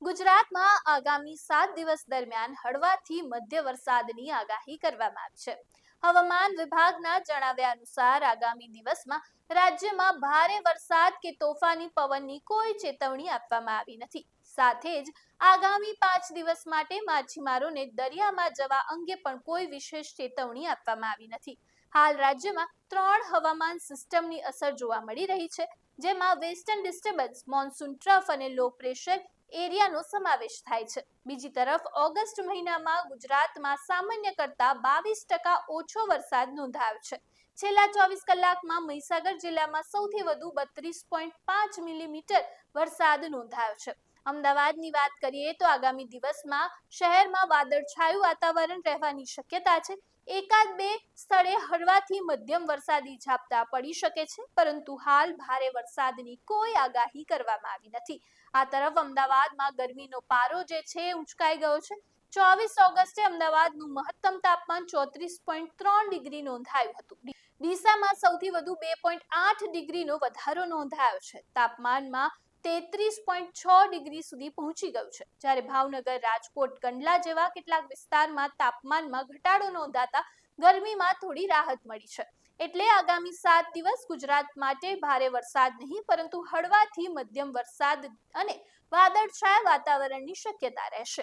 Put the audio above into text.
ગુજરાતમાં આગામી 7 દિવસ દરમિયાન હળવાથી મધ્ય વરસાદની આગાહી કરવામાં આવી છે. હવામાન વિભાગના જણાવ્યા અનુસાર આગામી દિવસમાં રાજ્યમાં ભારે વરસાદ કે તોફાની પવનની કોઈ ચેતવણી આપવામાં આવી નથી. સાથે જ આગામી 5 દિવસ માટે માછીમારોને દરિયામાં જવા અંગે પણ કોઈ વિશેષ ચેતવણી આપવામાં આવી નથી. હાલ રાજ્યમાં 3 હવામાન સિસ્ટમની અસર જોવા મળી રહી છે, જેમાં વેસ્ટર્ન ડિસ્ટર્બન્સ, મોન્સૂન ટ્રફ અને લો પ્રેશર એરિયાનો સમાવેશ થાય છે. બીજી તરફ ઓગસ્ટ મહિનામાં ગુજરાતમાં સામાન્ય કરતા 22% ઓછો વરસાદ નોંધાયો છે. છેલ્લા 24 કલાકમાં મહીસાગર જિલ્લામાં સૌથી વધુ 32.5 મિલીમીટર વરસાદ નોંધાયો છે. અમદાવાદની વાત કરીએ તો આગામી દિવસમાં શહેરમાં વાદળછાયું વાતાવરણ રહેવાની શક્યતા છે. એકાદ બે સ્થળે હળવાથી મધ્યમ વરસાદી ઝાપટા પડી શકે છે, પરંતુ હાલ ભારે વરસાદની કોઈ આગાહી કરવામાં આવી નથી. આ તરફ અમદાવાદમાં ગરમીનો પારો જે છે ઊંચકાઈ ગયો છે. 24 ઓગસ્ટે અમદાવાદનું મહત્તમ તાપમાન 34.3 ડિગ્રી નોંધાયું હતું. ડીસામાં સૌથી વધુ 2.8 ડિગ્રીનો વધારો નોંધાયો છે. તાપમાનમાં 33.6 ડિગ્રી સુધી પહોંચી ગયું છે. જ્યારે ભાવનગર, રાજકોટ, કંડલા જેવા કેટલાક વિસ્તારમાં તાપમાનમાં ઘટાડો નોંધાતા ગરમીમાં થોડી રાહત મળી છે. એટલે આગામી 7 દિવસ ગુજરાત માટે ભારે વરસાદ નહીં, પરંતુ હળવાથી મધ્યમ વરસાદ અને વાદળછાયા વાતાવરણની શક્યતા રહેશે.